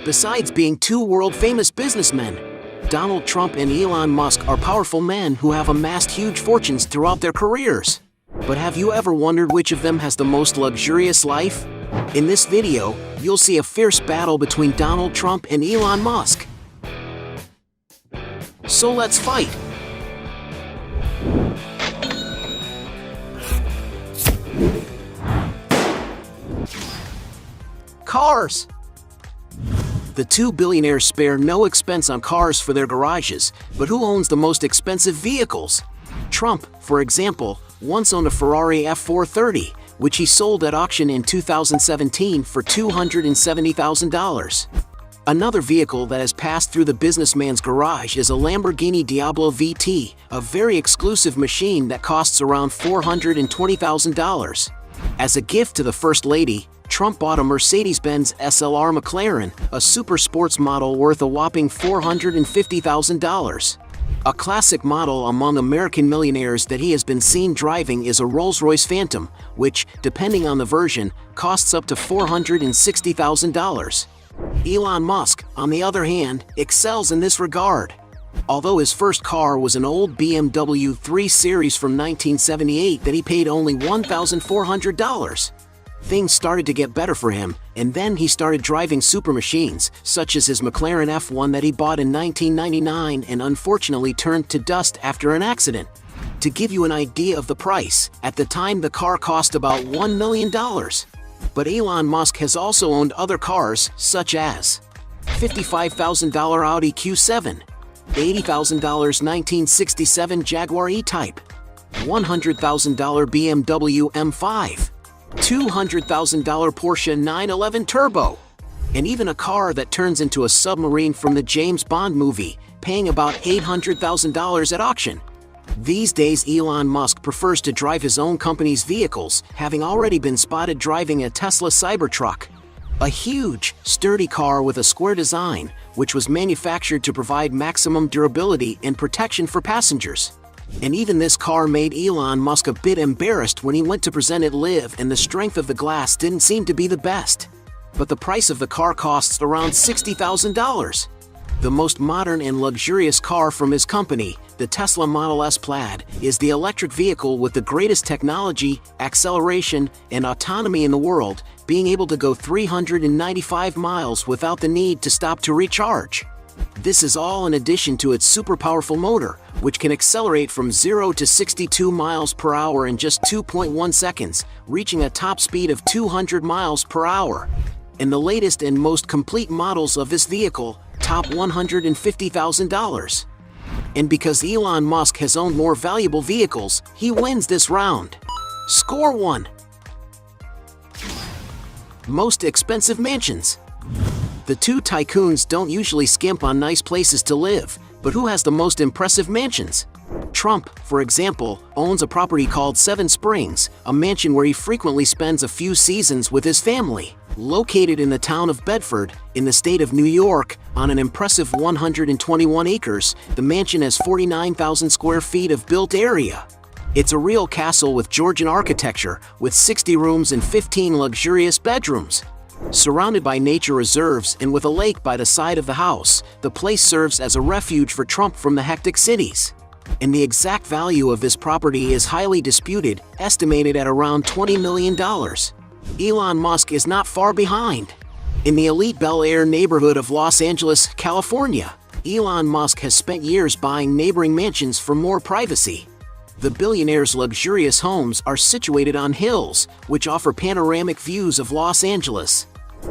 Besides being two world-famous businessmen, Donald Trump and Elon Musk are powerful men who have amassed huge fortunes throughout their careers. But have you ever wondered which of them has the most luxurious life? In this video, you'll see a fierce battle between Donald Trump and Elon Musk. So let's fight! Cars! The two billionaires spare no expense on cars for their garages, but who owns the most expensive vehicles? Trump, for example, once owned a Ferrari F430, which he sold at auction in 2017 for $270,000. Another vehicle that has passed through the businessman's garage is a Lamborghini Diablo VT, a very exclusive machine that costs around $420,000. As a gift to the First Lady, Trump bought a Mercedes-Benz SLR McLaren, a super sports model worth a whopping $450,000. A classic model among American millionaires that he has been seen driving is a Rolls-Royce Phantom, which, depending on the version, costs up to $460,000. Elon Musk, on the other hand, excels in this regard. Although his first car was an old BMW 3 Series from 1978 that he paid only $1,400. Things started to get better for him, and then he started driving super machines, such as his McLaren F1 that he bought in 1999 and unfortunately turned to dust after an accident. To give you an idea of the price, at the time the car cost about $1 million. But Elon Musk has also owned other cars, such as $55,000 Audi Q7, $80,000 1967 Jaguar E-Type, $100,000 BMW M5, $200,000 Porsche 911 Turbo, and even a car that turns into a submarine from the James Bond movie, paying about $800,000 at auction. These days Elon Musk prefers to drive his own company's vehicles, having already been spotted driving a Tesla Cybertruck. A huge, sturdy car with a square design, which was manufactured to provide maximum durability and protection for passengers. And even this car made Elon Musk a bit embarrassed when he went to present it live, and the strength of the glass didn't seem to be the best. But the price of the car costs around $60,000. The most modern and luxurious car from his company, the Tesla Model S Plaid, is the electric vehicle with the greatest technology, acceleration, and autonomy in the world, being able to go 395 miles without the need to stop to recharge. This is all in addition to its super powerful motor, which can accelerate from 0 to 62 miles per hour in just 2.1 seconds, reaching a top speed of 200 miles per hour. And the latest and most complete models of this vehicle top $150,000. And because Elon Musk has owned more valuable vehicles, he wins this round. Score 1. Most expensive mansions. The two tycoons don't usually skimp on nice places to live, but who has the most impressive mansions? Trump, for example, owns a property called Seven Springs, a mansion where he frequently spends a few seasons with his family. Located in the town of Bedford, in the state of New York, on an impressive 121 acres, the mansion has 49,000 square feet of built area. It's a real castle with Georgian architecture, with 60 rooms and 15 luxurious bedrooms. Surrounded by nature reserves and with a lake by the side of the house, the place serves as a refuge for Trump from the hectic cities. And the exact value of this property is highly disputed, estimated at around $20 million. Elon Musk is not far behind. In the elite Bel Air neighborhood of Los Angeles, California, Elon Musk has spent years buying neighboring mansions for more privacy. The billionaire's luxurious homes are situated on hills, which offer panoramic views of Los Angeles.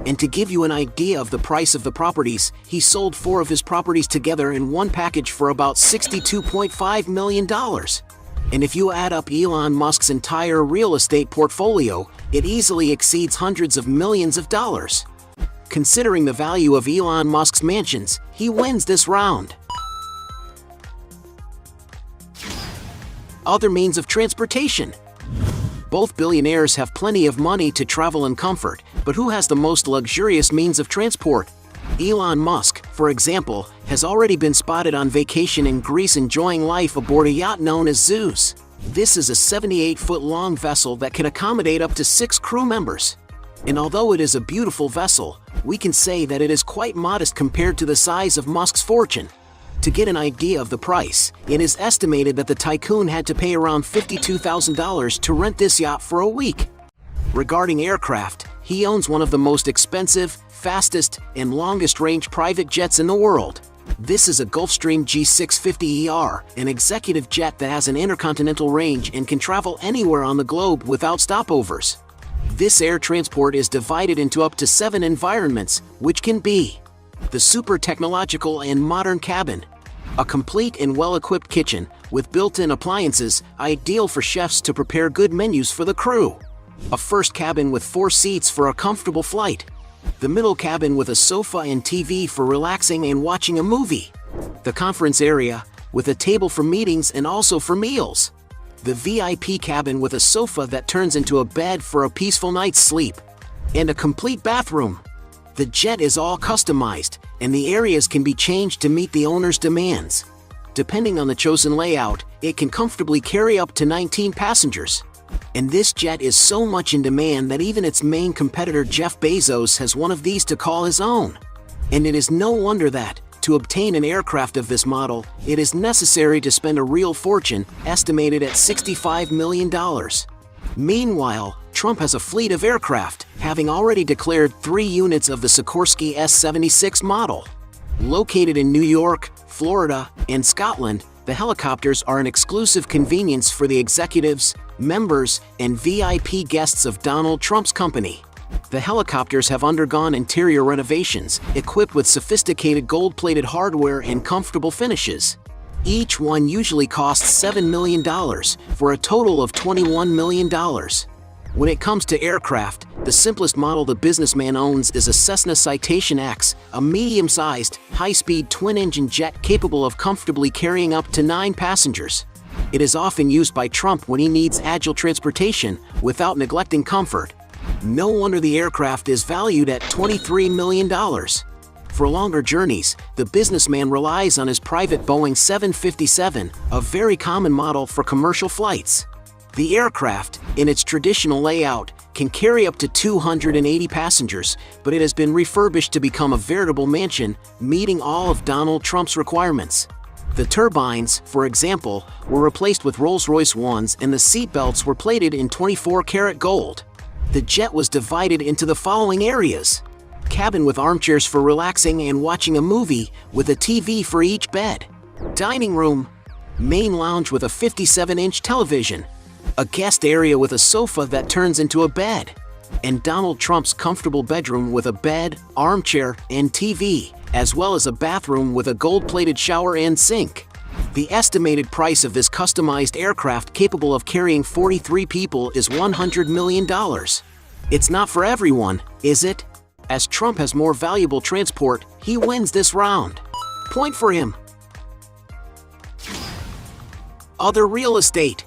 And to give you an idea of the price of the properties, he sold 4 of his properties together in one package for about $62.5 million. And if you add up Elon Musk's entire real estate portfolio, it easily exceeds hundreds of millions of dollars. Considering the value of Elon Musk's mansions, he wins this round. Other means of transportation. Both billionaires have plenty of money to travel in comfort, but who has the most luxurious means of transport? Elon Musk, for example, has already been spotted on vacation in Greece enjoying life aboard a yacht known as Zeus. This is a 78-foot-long vessel that can accommodate up to 6 crew members. And although it is a beautiful vessel, We can say that it is quite modest compared to the size of Musk's fortune. To get an idea of the price, it is estimated that the tycoon had to pay around $52,000 to rent this yacht for a week. Regarding aircraft, he owns one of the most expensive, fastest, and longest-range private jets in the world. This is a Gulfstream G650ER, an executive jet that has an intercontinental range and can travel anywhere on the globe without stopovers. This air transport is divided into up to 7 environments, which can be the super technological and modern cabin, a complete and well-equipped kitchen with built-in appliances ideal for chefs to prepare good menus for the crew, a first cabin with 4 seats for a comfortable flight, the middle cabin with a sofa and TV for relaxing and watching a movie, the conference area with a table for meetings and also for meals, the VIP cabin with a sofa that turns into a bed for a peaceful night's sleep, and a complete bathroom. The jet is all customized, and the areas can be changed to meet the owner's demands. Depending on the chosen layout, it can comfortably carry up to 19 passengers. And this jet is so much in demand that even its main competitor Jeff Bezos has one of these to call his own. And it is no wonder that, to obtain an aircraft of this model, it is necessary to spend a real fortune, estimated at $65 million. Meanwhile, Trump has a fleet of aircraft, having already declared 3 units of the Sikorsky S-76 model. Located in New York, Florida, and Scotland, the helicopters are an exclusive convenience for the executives, members, and VIP guests of Donald Trump's company. The helicopters have undergone interior renovations, equipped with sophisticated gold-plated hardware and comfortable finishes. Each one usually costs $7 million, for a total of $21 million. When it comes to aircraft, the simplest model the businessman owns is a Cessna Citation X, a medium-sized, high-speed twin-engine jet capable of comfortably carrying up to 9 passengers. It is often used by Trump when he needs agile transportation without neglecting comfort. No wonder the aircraft is valued at $23 million. For longer journeys, the businessman relies on his private Boeing 757, a very common model for commercial flights. The aircraft, in its traditional layout, can carry up to 280 passengers, but it has been refurbished to become a veritable mansion, meeting all of Donald Trump's requirements. The turbines, for example, were replaced with Rolls-Royce ones and the seatbelts were plated in 24-karat gold. The jet was divided into the following areas: cabin with armchairs for relaxing and watching a movie, with a TV for each bed; dining room; main lounge with a 57-inch television; a guest area with a sofa that turns into a bed; and Donald Trump's comfortable bedroom with a bed, armchair, and TV, as well as a bathroom with a gold-plated shower and sink. The estimated price of this customized aircraft capable of carrying 43 people is $100 million. It's not for everyone, is it? As Trump has more valuable transport, he wins this round. Point for him. Other real estate.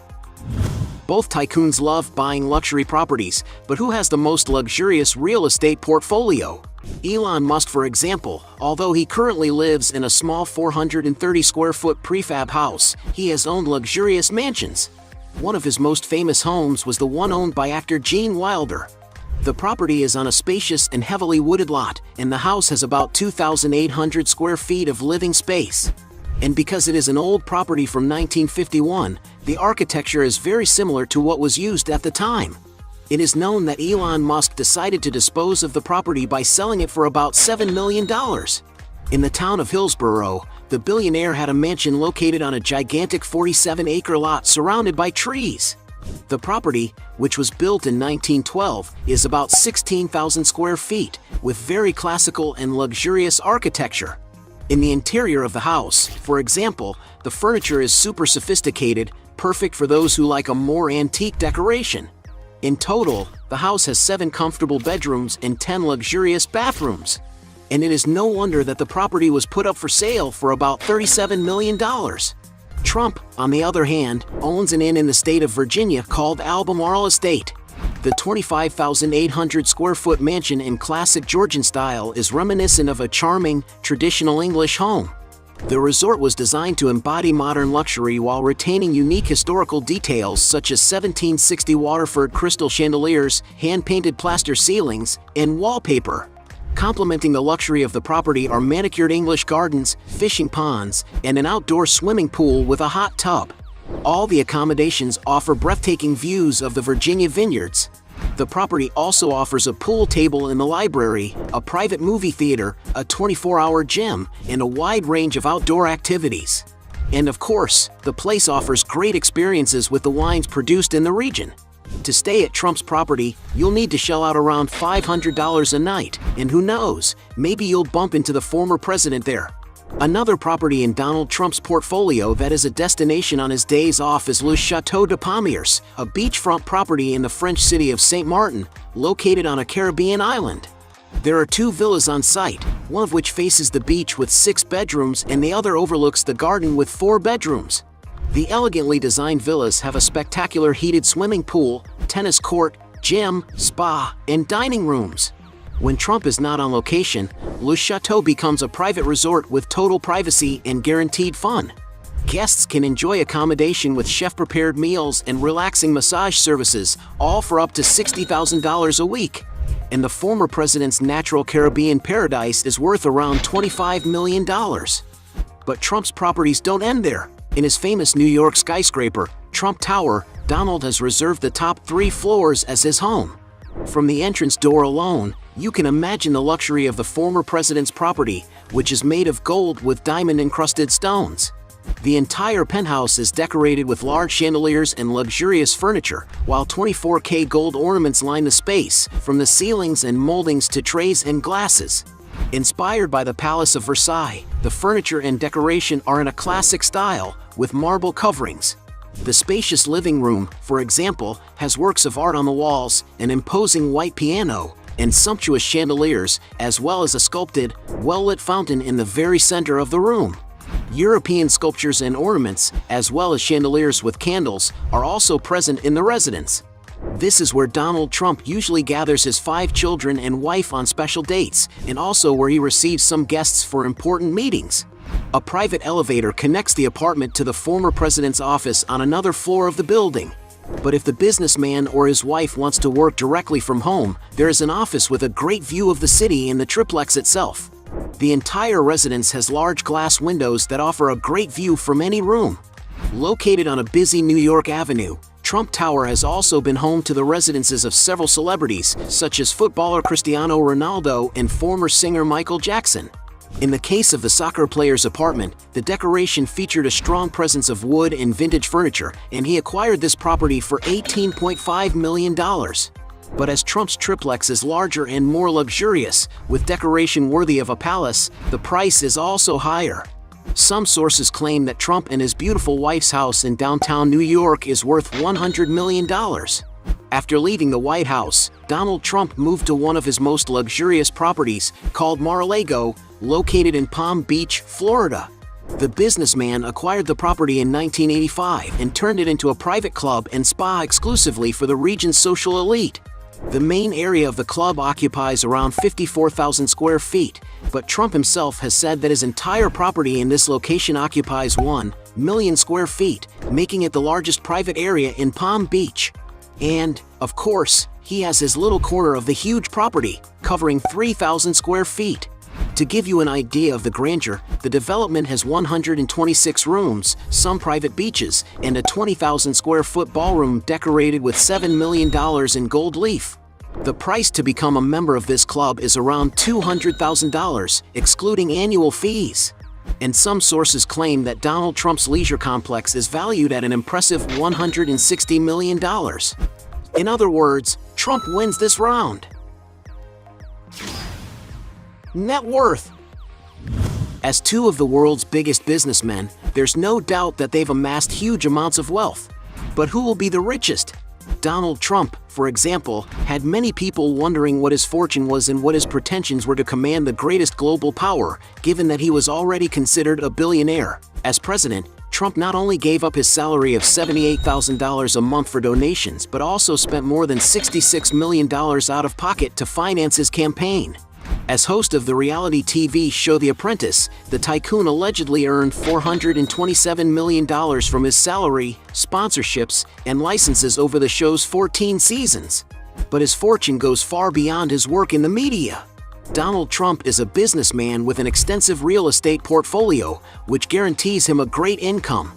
Both tycoons love buying luxury properties, but who has the most luxurious real estate portfolio? Elon Musk, for example, although he currently lives in a small 430-square-foot prefab house, he has owned luxurious mansions. One of his most famous homes was the one owned by actor Gene Wilder. The property is on a spacious and heavily wooded lot, and the house has about 2,800 square feet of living space. And because it is an old property from 1951, the architecture is very similar to what was used at the time. It is known that Elon Musk decided to dispose of the property by selling it for about $7 million. In the town of Hillsborough, the billionaire had a mansion located on a gigantic 47-acre lot surrounded by trees. The property, which was built in 1912, is about 16,000 square feet, with very classical and luxurious architecture. In the interior of the house, for example, the furniture is super sophisticated, perfect for those who like a more antique decoration. In total, the house has 7 comfortable bedrooms and 10 luxurious bathrooms. And it is no wonder that the property was put up for sale for about $37 million. Trump, on the other hand, owns an inn in the state of Virginia called Albemarle Estate. The 25,800 square foot mansion in classic Georgian style is reminiscent of a charming, traditional English home. The resort was designed to embody modern luxury while retaining unique historical details such as 1760 Waterford crystal chandeliers, hand-painted plaster ceilings, and wallpaper. Complementing the luxury of the property are manicured English gardens, fishing ponds, and an outdoor swimming pool with a hot tub. All the accommodations offer breathtaking views of the Virginia vineyards. The property also offers a pool table in the library, a private movie theater, a 24-hour gym, and a wide range of outdoor activities. And of course, the place offers great experiences with the wines produced in the region. To stay at Trump's property, you'll need to shell out around $500 a night, and who knows, maybe you'll bump into the former president there. Another property in Donald Trump's portfolio that is a destination on his days off is Le Château de Pommiers, a beachfront property in the French city of Saint Martin, located on a Caribbean island. There are 2 villas on site, one of which faces the beach with 6 bedrooms and the other overlooks the garden with 4 bedrooms. The elegantly designed villas have a spectacular heated swimming pool, tennis court, gym, spa, and dining rooms. When Trump is not on location, Le Château becomes a private resort with total privacy and guaranteed fun. Guests can enjoy accommodation with chef-prepared meals and relaxing massage services, all for up to $60,000 a week. And the former president's natural Caribbean paradise is worth around $25 million. But Trump's properties don't end there. In his famous New York skyscraper, Trump Tower, Donald has reserved the top 3 floors as his home. From the entrance door alone, you can imagine the luxury of the former president's property, which is made of gold with diamond-encrusted stones. The entire penthouse is decorated with large chandeliers and luxurious furniture, while 24K gold ornaments line the space, from the ceilings and moldings to trays and glasses. Inspired by the Palace of Versailles, the furniture and decoration are in a classic style, with marble coverings. The spacious living room, for example, has works of art on the walls, an imposing white piano, and sumptuous chandeliers, as well as a sculpted, well-lit fountain in the very center of the room. European sculptures and ornaments, as well as chandeliers with candles, are also present in the residence. This is where Donald Trump usually gathers his 5 children and wife on special dates, and also where he receives some guests for important meetings. A private elevator connects the apartment to the former president's office on another floor of the building. But if the businessman or his wife wants to work directly from home, there is an office with a great view of the city in the triplex itself. The entire residence has large glass windows that offer a great view from any room. Located on a busy New York avenue, Trump Tower has also been home to the residences of several celebrities, such as footballer Cristiano Ronaldo and former singer Michael Jackson. In the case of the soccer player's apartment, the decoration featured a strong presence of wood and vintage furniture, and he acquired this property for $18.5 million. But as Trump's triplex is larger and more luxurious, with decoration worthy of a palace, the price is also higher. Some sources claim that Trump and his beautiful wife's house in downtown New York is worth $100 million. After leaving the White House, Donald Trump moved to one of his most luxurious properties, called Mar-a-Lago, located in Palm Beach, Florida. The businessman acquired the property in 1985 and turned it into a private club and spa exclusively for the region's social elite. The main area of the club occupies around 54,000 square feet, but Trump himself has said that his entire property in this location occupies 1 million square feet, making it the largest private area in Palm Beach. And, of course, he has his little corner of the huge property, covering 3,000 square feet. To give you an idea of the grandeur, the development has 126 rooms, some private beaches, and a 20,000 square foot ballroom decorated with $7 million in gold leaf. The price to become a member of this club is around $200,000, excluding annual fees. And some sources claim that Donald Trump's leisure complex is valued at an impressive $160 million. In other words, Trump wins this round. Net worth. As 2 of the world's biggest businessmen, there's no doubt that they've amassed huge amounts of wealth. But who will be the richest? Donald Trump, for example, had many people wondering what his fortune was and what his pretensions were to command the greatest global power, given that he was already considered a billionaire. As president, Trump not only gave up his salary of $78,000 a month for donations, but also spent more than $66 million out of pocket to finance his campaign. As host of the reality TV show The Apprentice, the tycoon allegedly earned $427 million from his salary, sponsorships, and licenses over the show's 14 seasons. But his fortune goes far beyond his work in the media. Donald Trump is a businessman with an extensive real estate portfolio, which guarantees him a great income.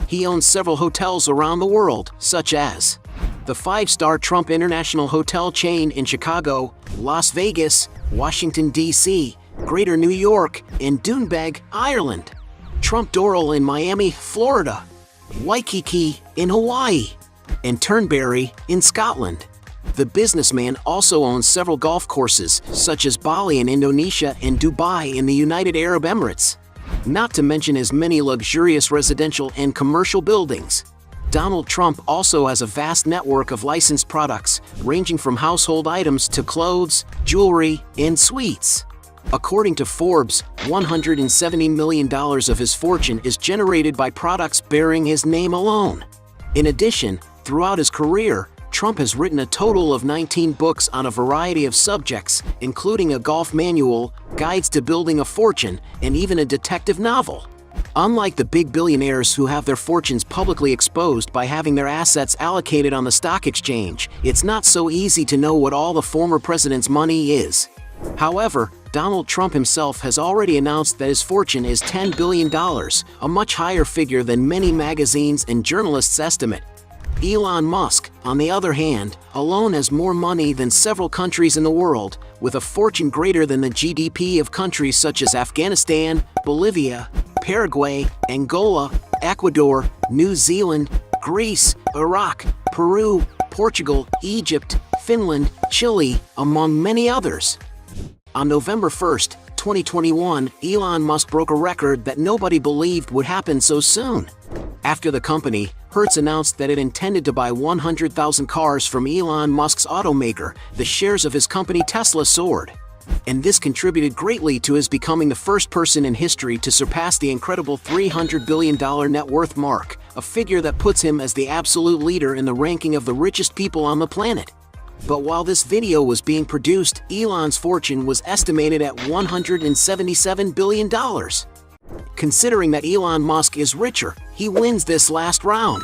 He owns several hotels around the world, such as the five-star Trump International Hotel chain in Chicago, Las Vegas, Washington, D.C., Greater New York, and Doonbeg, Ireland. Trump Doral in Miami, Florida, Waikiki in Hawaii, and Turnberry in Scotland. The businessman also owns several golf courses, such as Bali in Indonesia and Dubai in the United Arab Emirates, not to mention his many luxurious residential and commercial buildings. Donald Trump also has a vast network of licensed products, ranging from household items to clothes, jewelry, and sweets. According to Forbes, $170 million of his fortune is generated by products bearing his name alone. In addition, throughout his career, Trump has written a total of 19 books on a variety of subjects, including a golf manual, guides to building a fortune, and even a detective novel. Unlike the big billionaires who have their fortunes publicly exposed by having their assets allocated on the stock exchange, it's not so easy to know what all the former president's money is. However, Donald Trump himself has already announced that his fortune is $10 billion, a much higher figure than many magazines and journalists estimate. Elon Musk, on the other hand, alone has more money than several countries in the world, with a fortune greater than the GDP of countries such as Afghanistan, Bolivia, Paraguay, Angola, Ecuador, New Zealand, Greece, Iraq, Peru, Portugal, Egypt, Finland, Chile, among many others. On November 1, 2021, Elon Musk broke a record that nobody believed would happen so soon. After the company, Hertz announced that it intended to buy 100,000 cars from Elon Musk's automaker, the shares of his company Tesla soared. And this contributed greatly to his becoming the first person in history to surpass the incredible $300 billion net worth mark, a figure that puts him as the absolute leader in the ranking of the richest people on the planet. But while this video was being produced, Elon's fortune was estimated at $177 billion. Considering that Elon Musk is richer, he wins this last round.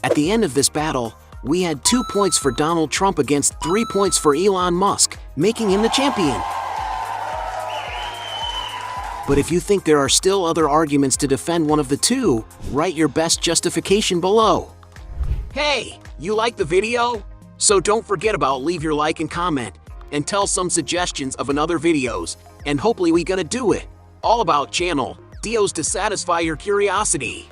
At the end of this battle, we had 2 points for Donald Trump against 3 points for Elon Musk, making him the champion. But if you think there are still other arguments to defend one of the two, write your best justification below. Hey, you like the video? So don't forget about leave your like and comment, and tell some suggestions of another videos, and hopefully we gonna do it. All about channel Dios to satisfy your curiosity.